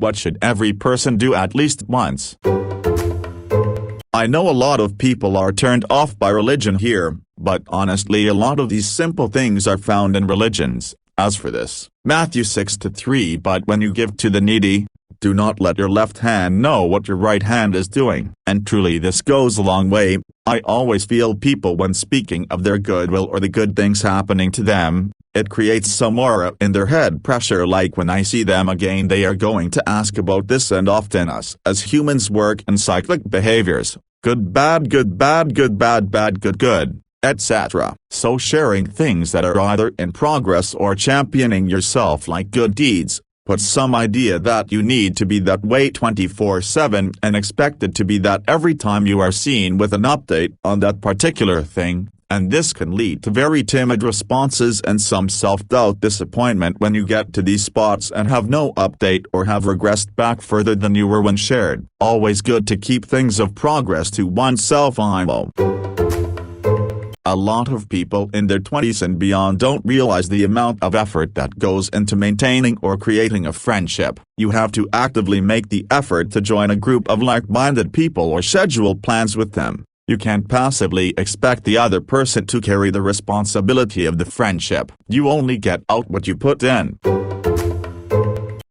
What should every person do at least once? I know a lot of people are turned off by religion here, but honestly a lot of these simple things are found in religions. As for this, Matthew 6:3, but when you give to the needy, do not let your left hand know what your right hand is doing. And truly this goes a long way. I always feel people when speaking of their goodwill or the good things happening to them, it creates some aura in their head pressure, like when I see them again they are going to ask about this, and often us as humans work in cyclic behaviors, good bad good bad good bad bad good good, etc. So sharing things that are either in progress or championing yourself like good deeds, put some idea that you need to be that way 24/7 and expected to be that every time you are seen with an update on that particular thing, and this can lead to very timid responses and some self-doubt, disappointment when you get to these spots and have no update or have regressed back further than you were when shared. Always good to keep things of progress to oneself. A lot of people in their 20s and beyond don't realize the amount of effort that goes into maintaining or creating a friendship. You have to actively make the effort to join a group of like-minded people or schedule plans with them. You can't passively expect the other person to carry the responsibility of the friendship. You only get out what you put in.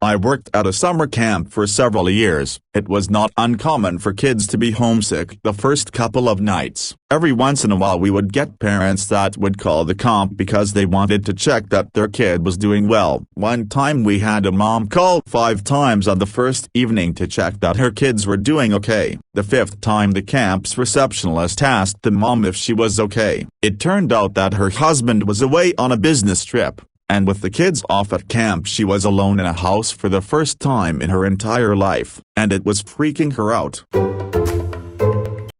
I worked at a summer camp for several years. It was not uncommon for kids to be homesick the first couple of nights. Every once in a while we would get parents that would call the camp because they wanted to check that their kid was doing well. One time we had a mom call 5 times on the first evening to check that her kids were doing okay. The 5th time the camp's receptionist asked the mom if she was okay. It turned out that her husband was away on a business trip, and with the kids off at camp she was alone in a house for the first time in her entire life, and it was freaking her out.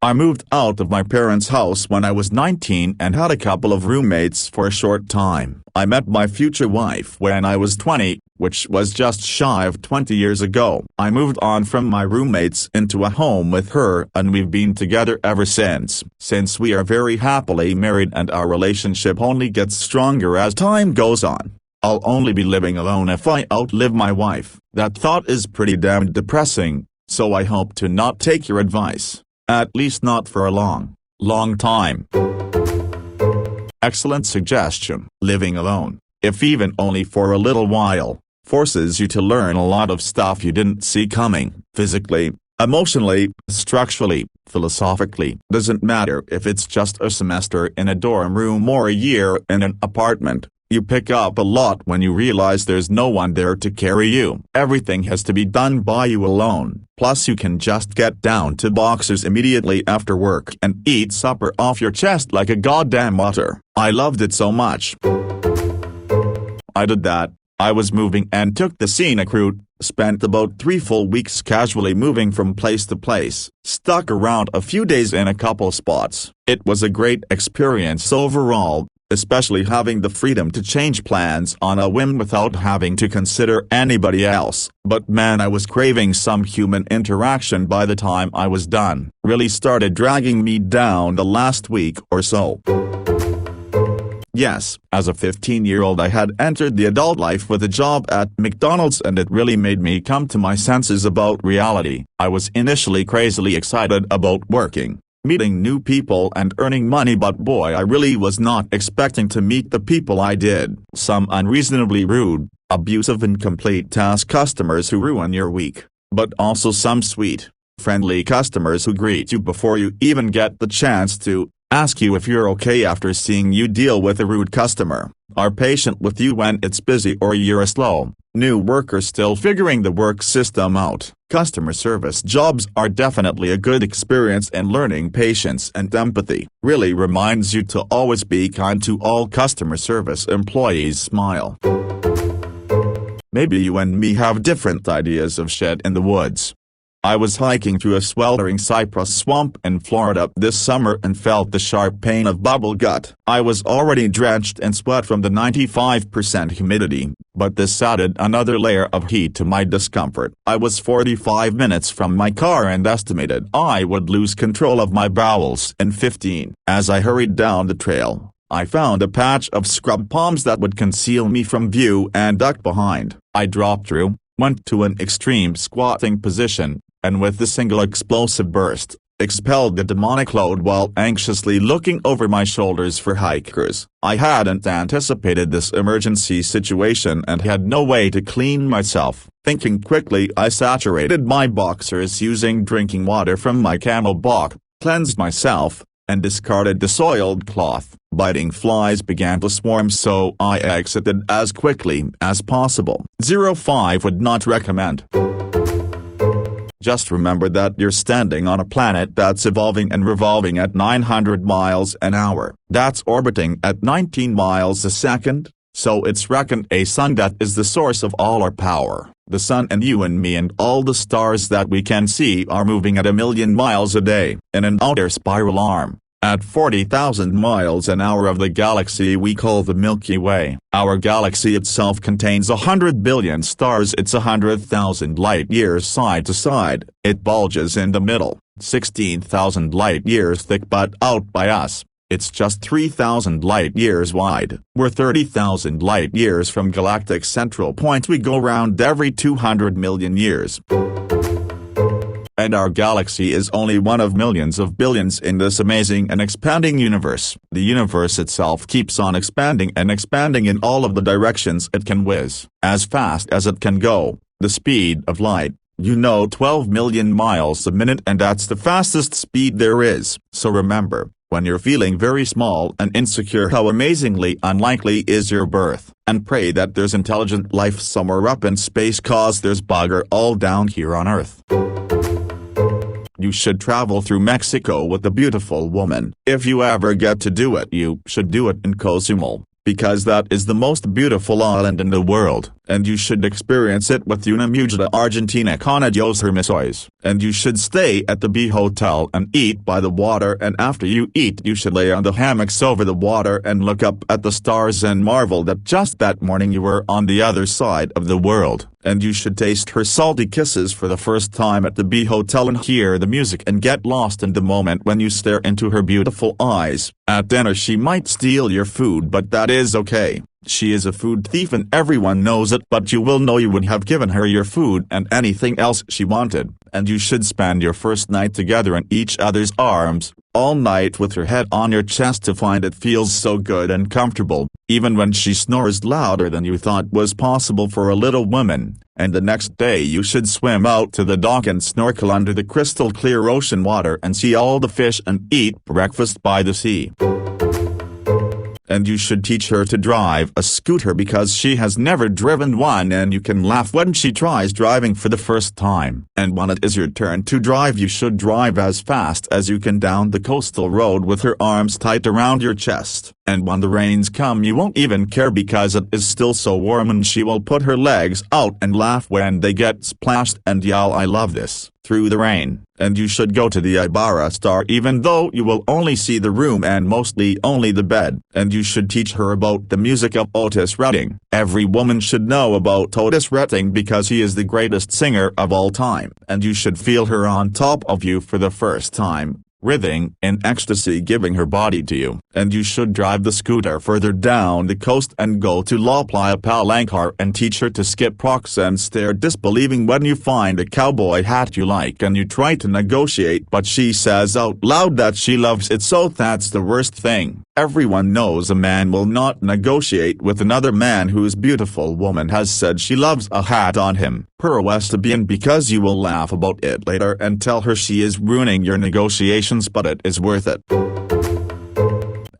I moved out of my parents' house when I was 19 and had a couple of roommates for a short time. I met my future wife when I was 20, which was just shy of 20 years ago. I moved on from my roommates into a home with her, and we've been together ever since. Since we are very happily married and our relationship only gets stronger as time goes on. I'll only be living alone if I outlive my wife. That thought is pretty damn depressing, so I hope to not take your advice. At least not for a long time. Excellent suggestion. Living alone, if even only for a little while, forces you to learn a lot of stuff you didn't see coming. Physically, emotionally, structurally, philosophically. Doesn't matter if it's just a semester in a dorm room or a year in an apartment. You pick up a lot when you realize there's no one there to carry you. Everything has to be done by you alone. Plus you can just get down to boxers immediately after work and eat supper off your chest like a goddamn otter. I loved it so much. I did that. I was moving and took the scenic route, spent about 3 full weeks casually moving from place to place, stuck around a few days in a couple spots. It was a great experience overall, especially having the freedom to change plans on a whim without having to consider anybody else. But man, I was craving some human interaction by the time I was done. Really started dragging me down the last week or so. Yes, as a 15-year-old I had entered the adult life with a job at McDonald's, and it really made me come to my senses about reality. I was initially crazily excited about working, meeting new people and earning money, but boy, I really was not expecting to meet the people I did. Some unreasonably rude, abusive, incomplete task customers who ruin your week, but also some sweet, friendly customers who greet you before you even get the chance to ask you if you're okay after seeing you deal with a rude customer, are patient with you when it's busy or you're a slow, new worker still figuring the work system out. Customer service jobs are definitely a good experience, and learning patience and empathy really reminds you to always be kind to all customer service employees. Smile. Maybe you and me have different ideas of shed in the woods. I was hiking through a sweltering cypress swamp in Florida this summer and felt the sharp pain of bubble gut. I was already drenched in sweat from the 95% humidity, but this added another layer of heat to my discomfort. I was 45 minutes from my car and estimated I would lose control of my bowels in 15. As I hurried down the trail, I found a patch of scrub palms that would conceal me from view and ducked behind. I dropped through, went to an extreme squatting position, and with a single explosive burst, expelled the demonic load while anxiously looking over my shoulders for hikers. I hadn't anticipated this emergency situation and had no way to clean myself. Thinking quickly, I saturated my boxers using drinking water from my camel bog, cleansed myself, and discarded the soiled cloth. Biting flies began to swarm, so I exited as quickly as possible. 05 would not recommend. Just remember that you're standing on a planet that's evolving and revolving at 900 miles an hour. That's orbiting at 19 miles a second, so it's reckoned a sun that is the source of all our power. The sun and you and me and all the stars that we can see are moving at 1,000,000 miles a day, in an outer spiral arm, at 40,000 miles an hour of the galaxy we call the Milky Way. Our galaxy itself contains 100 billion stars. It's 100,000 light-years side to side. It bulges in the middle, 16,000 light-years thick, but out by us, it's just 3,000 light-years wide. We're 30,000 light-years from galactic central point. We go round every 200 million years. And our galaxy is only one of millions of billions in this amazing and expanding universe. The universe itself keeps on expanding and expanding in all of the directions it can whiz, as fast as it can go, the speed of light. 12 million miles a minute, and that's the fastest speed there is. So remember, when you're feeling very small and insecure, how amazingly unlikely is your birth, and pray that there's intelligent life somewhere up in space, cause there's bugger all down here on Earth. You should travel through Mexico with a beautiful woman. If you ever get to do it, you should do it in Cozumel, because that is the most beautiful island in the world, and you should experience it with una mujer Argentina con adios hermosos. And you should stay at the B Hotel and eat by the water, and after you eat you should lay on the hammocks over the water and look up at the stars and marvel that just that morning you were on the other side of the world. And you should taste her salty kisses for the first time at the B Hotel and hear the music and get lost in the moment when you stare into her beautiful eyes. At dinner she might steal your food, but that is okay. She is a food thief and everyone knows it, but you will know you would have given her your food and anything else she wanted. And you should spend your first night together in each other's arms, all night with her head on your chest to find it feels so good and comfortable, even when she snores louder than you thought was possible for a little woman. And the next day you should swim out to the dock and snorkel under the crystal clear ocean water and see all the fish and eat breakfast by the sea. And you should teach her to drive a scooter because she has never driven one, and you can laugh when she tries driving for the first time. And when it is your turn to drive, you should drive as fast as you can down the coastal road with her arms tight around your chest. And when the rains come you won't even care because it is still so warm, and she will put her legs out and laugh when they get splashed and yell "I love this" through the rain. And you should go to the Ibarra Star even though you will only see the room and mostly only the bed. And you should teach her about the music of Otis Redding. Every woman should know about Otis Redding because he is the greatest singer of all time. And you should feel her on top of you for the first time, writhing in ecstasy, giving her body to you. And you should drive the scooter further down the coast and go to La Playa Palancar and teach her to skip rocks and stare disbelieving when you find a cowboy hat you like and you try to negotiate, but she says out loud that she loves it, so that's the worst thing. Everyone knows a man will not negotiate with another man whose beautiful woman has said she loves a hat on him. Per Westabian, because you will laugh about it later and tell her she is ruining your negotiations, but it is worth it.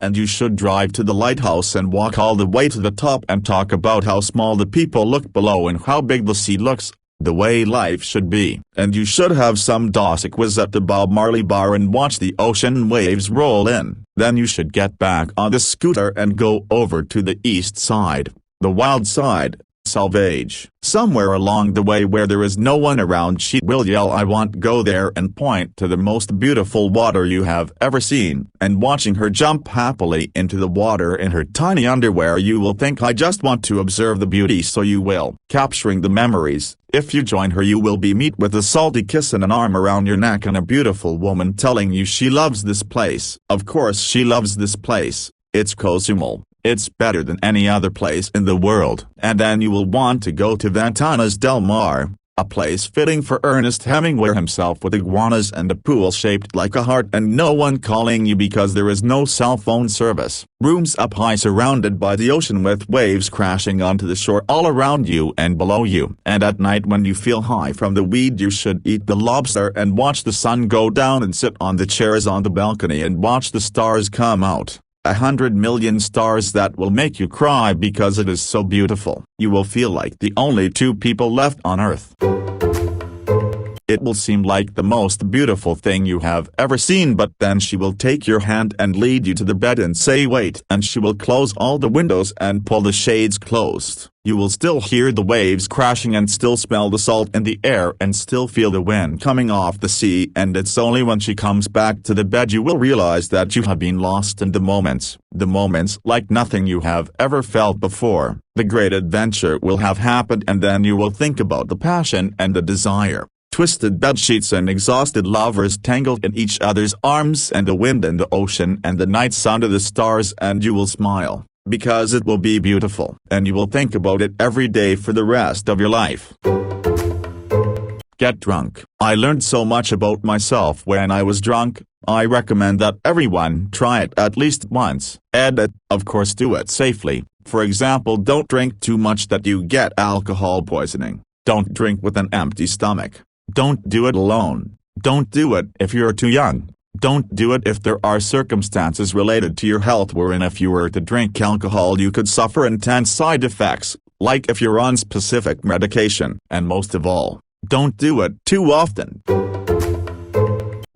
And you should drive to the lighthouse and walk all the way to the top and talk about how small the people look below and how big the sea looks, the way life should be. And you should have some Dos Equis at the Bob Marley bar and watch the ocean waves roll in. Then you should get back on the scooter and go over to the east side, the wild side, Salvage. Somewhere along the way where there is no one around she will yell "I want go there" and point to the most beautiful water you have ever seen. And watching her jump happily into the water in her tiny underwear you will think "I just want to observe the beauty," so you will. Capturing the memories. If you join her you will be met with a salty kiss and an arm around your neck and a beautiful woman telling you she loves this place. Of course she loves this place. It's Cozumel. It's better than any other place in the world. And then you will want to go to Ventanas del Mar, a place fitting for Ernest Hemingway himself, with iguanas and a pool shaped like a heart and no one calling you because there is no cell phone service. Rooms up high surrounded by the ocean with waves crashing onto the shore all around you and below you. And at night when you feel high from the weed, you should eat the lobster and watch the sun go down and sit on the chairs on the balcony and watch the stars come out. 100 million stars that will make you cry because it is so beautiful. You will feel like the only two people left on Earth. It will seem like the most beautiful thing you have ever seen, but then she will take your hand and lead you to the bed and say wait, and she will close all the windows and pull the shades closed. You will still hear the waves crashing and still smell the salt in the air and still feel the wind coming off the sea, and it's only when she comes back to the bed you will realize that you have been lost in the moments like nothing you have ever felt before. The great adventure will have happened, and then you will think about the passion and the desire. Twisted bedsheets and exhausted lovers tangled in each other's arms, and the wind and the ocean and the nights under the stars, and you will smile, because it will be beautiful, and you will think about it every day for the rest of your life. Get drunk. I learned so much about myself when I was drunk. I recommend that everyone try it at least once. Of course, do it safely. For example, don't drink too much that you get alcohol poisoning. Don't drink with an empty stomach. Don't do it alone. Don't do it if you're too young. Don't do it if there are circumstances related to your health wherein if you were to drink alcohol you could suffer intense side effects, like if you're on specific medication. And most of all, don't do it too often.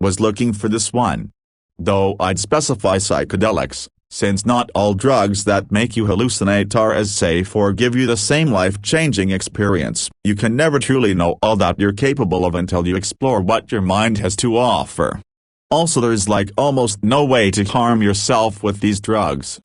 Was looking for this one. Though I'd specify psychedelics, since not all drugs that make you hallucinate are as safe or give you the same life-changing experience. You can never truly know all that you're capable of until you explore what your mind has to offer. Also, there's like almost no way to harm yourself with these drugs.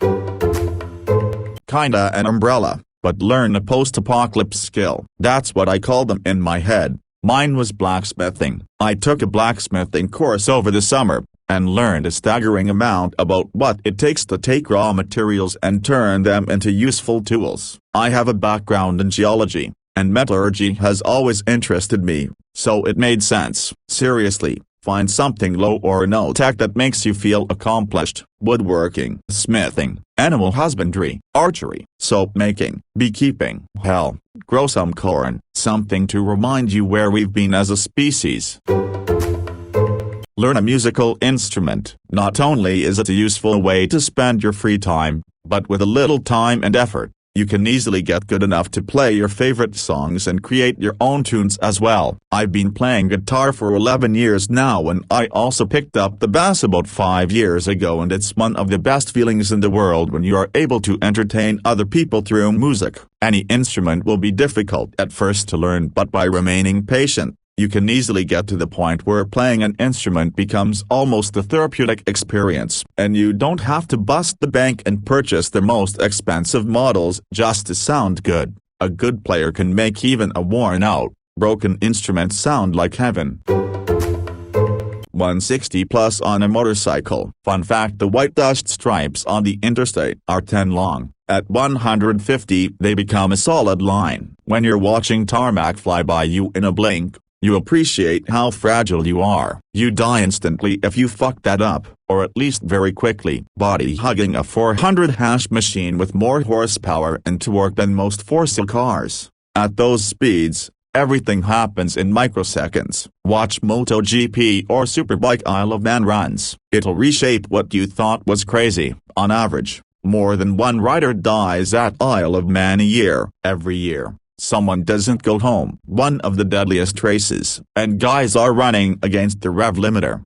Kinda an umbrella, but learn a post-apocalypse skill. That's what I call them in my head. Mine was blacksmithing. I took a blacksmithing course over the summer, and learned a staggering amount about what it takes to take raw materials and turn them into useful tools. I have a background in geology, and metallurgy has always interested me, so it made sense. Seriously, find something low or no tech that makes you feel accomplished. Woodworking, smithing, animal husbandry, archery, soap making, beekeeping. Hell, grow some corn, something to remind you where we've been as a species. Learn a musical instrument. Not only is it a useful way to spend your free time, but with a little time and effort, you can easily get good enough to play your favorite songs and create your own tunes as well. I've been playing guitar for 11 years now, and I also picked up the bass about 5 years ago, and it's one of the best feelings in the world when you are able to entertain other people through music. Any instrument will be difficult at first to learn, but by remaining patient, you can easily get to the point where playing an instrument becomes almost a therapeutic experience, and you don't have to bust the bank and purchase the most expensive models just to sound good. A good player can make even a worn-out, broken instrument sound like heaven. 160 plus on a motorcycle. Fun fact: the white dust stripes on the interstate are 10 long. At 150 they become a solid line. When you're watching tarmac fly by you in a blink, you appreciate how fragile you are. You die instantly if you fuck that up, or at least very quickly. Body hugging a 400 hash machine with more horsepower and torque than most fossil cars. At those speeds, everything happens in microseconds. Watch MotoGP or Superbike Isle of Man runs. It'll reshape what you thought was crazy. On average, more than one rider dies at Isle of Man a year. Every year, someone doesn't go home. One of the deadliest races, and guys are running against the rev limiter.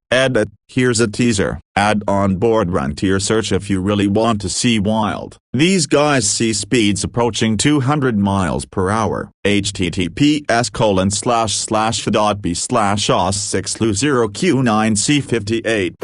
Here's a teaser. Add on board run to your search if you really want to see wild. These guys see speeds approaching 200 miles per hour. https://f.b/os6lu0q9c58.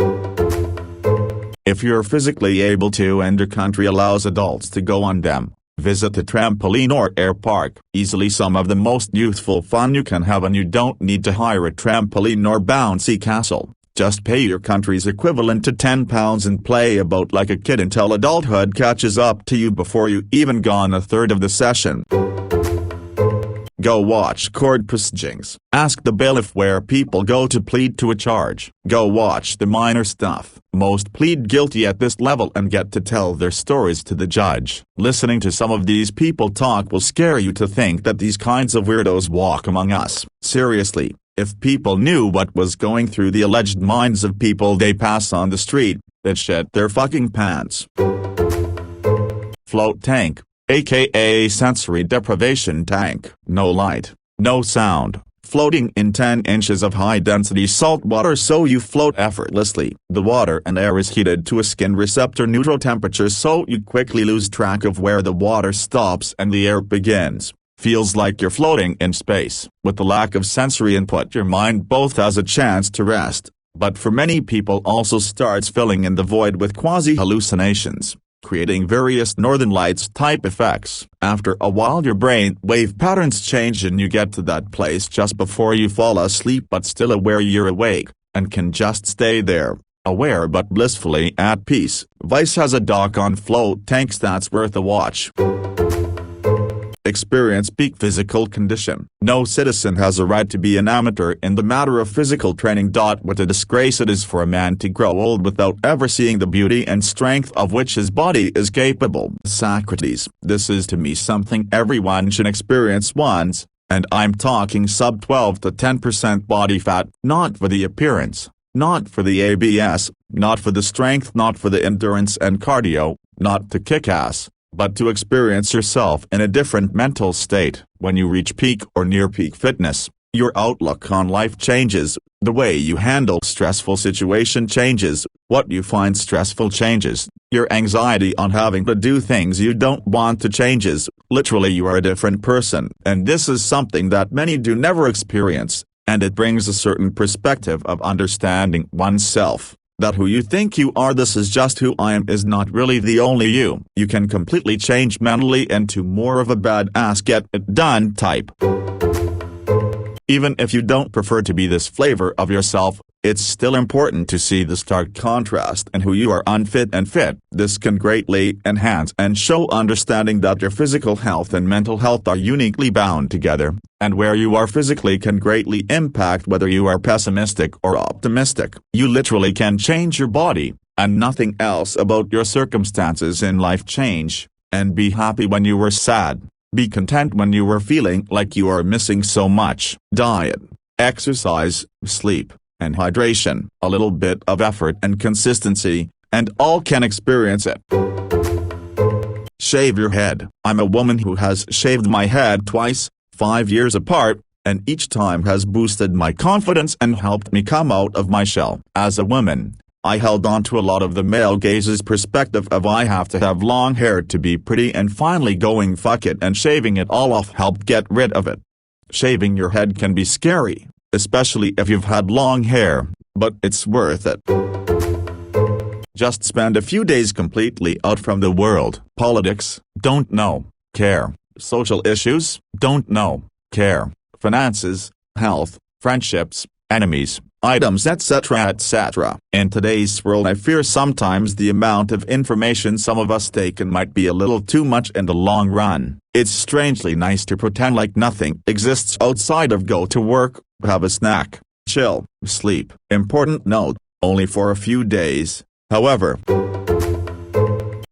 If you're physically able to and your country allows adults to go on them, visit a trampoline or air park. Easily some of the most youthful fun you can have, and you don't need to hire a trampoline or bouncy castle. Just pay your country's equivalent to £10 and play a boat like a kid until adulthood catches up to you before you even gone a third of the session. Go watch court proceedings. Ask the bailiff where people go to plead to a charge. Go watch the minor stuff. Most plead guilty at this level and get to tell their stories to the judge. Listening to some of these people talk will scare you to think that these kinds of weirdos walk among us. Seriously, if people knew what was going through the alleged minds of people they pass on the street, they'd shit their fucking pants. Float tank, aka sensory deprivation tank. No light, no sound, floating in 10 inches of high-density salt water so you float effortlessly. The water and air is heated to a skin receptor neutral temperature so you quickly lose track of where the water stops and the air begins. Feels like you're floating in space. With the lack of sensory input, your mind both has a chance to rest, but for many people also starts filling in the void with quasi-hallucinations, creating various northern lights type effects. After a while your brain wave patterns change and you get to that place just before you fall asleep but still aware you're awake, and can just stay there, aware but blissfully at peace. Vice has a doc on float tanks that's worth a watch. Experience peak physical condition. No citizen has a right to be an amateur in the matter of physical training. What a disgrace it is for a man to grow old without ever seeing the beauty and strength of which his body is capable. Socrates, this is to me something everyone should experience once, and I'm talking sub 12 to 10% body fat, not for the appearance, not for the ABS, not for the strength, not for the endurance and cardio, not to kick ass, but to experience yourself in a different mental state. When you reach peak or near peak fitness, your outlook on life changes, the way you handle stressful situation changes, what you find stressful changes, your anxiety on having to do things you don't want to changes. Literally you are a different person, and this is something that many do never experience, and it brings a certain perspective of understanding oneself. That who you think you are, this is just who I am, is not really the only you. You can completely change mentally into more of a badass get it done type. Even if you don't prefer to be this flavor of yourself, it's still important to see the stark contrast in who you are unfit and fit. This can greatly enhance and show understanding that your physical health and mental health are uniquely bound together, and where you are physically can greatly impact whether you are pessimistic or optimistic. You literally can change your body, and nothing else about your circumstances in life change, and be happy when you were sad. Be content when you were feeling like you are missing so much. Diet, exercise, sleep, and hydration, a little bit of effort and consistency, and all can experience it. Shave your head. I'm a woman who has shaved my head twice, 5 years apart, and each time has boosted my confidence and helped me come out of my shell. As a woman, I held on to a lot of the male gaze's perspective of I have to have long hair to be pretty, and finally going fuck it and shaving it all off helped get rid of it. Shaving your head can be scary, especially if you've had long hair, but it's worth it. Just spend a few days completely out from the world. Politics, don't know, care. Social issues, don't know, care. Finances, health, friendships, enemies, items, etc. etc. In today's world, I fear sometimes the amount of information some of us take in might be a little too much in the long run. It's strangely nice to pretend like nothing exists outside of go to work, have a snack, chill, sleep. Important note, only for a few days, however.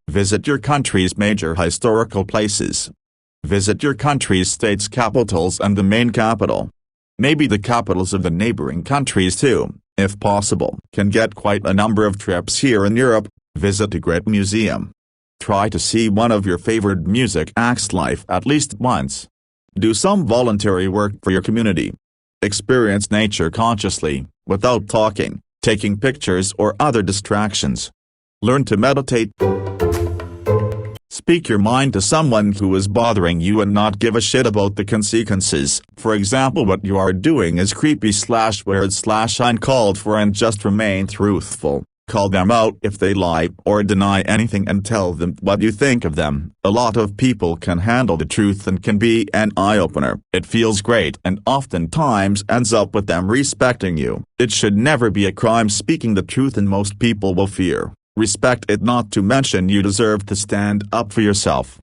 Visit your country's major historical places. Visit your country's states' capitals and the main capital. Maybe the capitals of the neighboring countries too, if possible. Can get quite a number of trips here in Europe. Visit a great museum. Try to see one of your favorite music acts live at least once. Do some voluntary work for your community. Experience nature consciously, without talking, taking pictures or other distractions. Learn to meditate. Speak your mind to someone who is bothering you and not give a shit about the consequences. For example, what you are doing is creepy / weird / uncalled for, and just remain truthful, Call them out if they lie or deny anything and tell them what you think of them. A lot of people can handle the truth and can be an eye-opener. It feels great and oftentimes ends up with them respecting you. It should never be a crime speaking the truth, and most people will respect it, not to mention you deserve to stand up for yourself.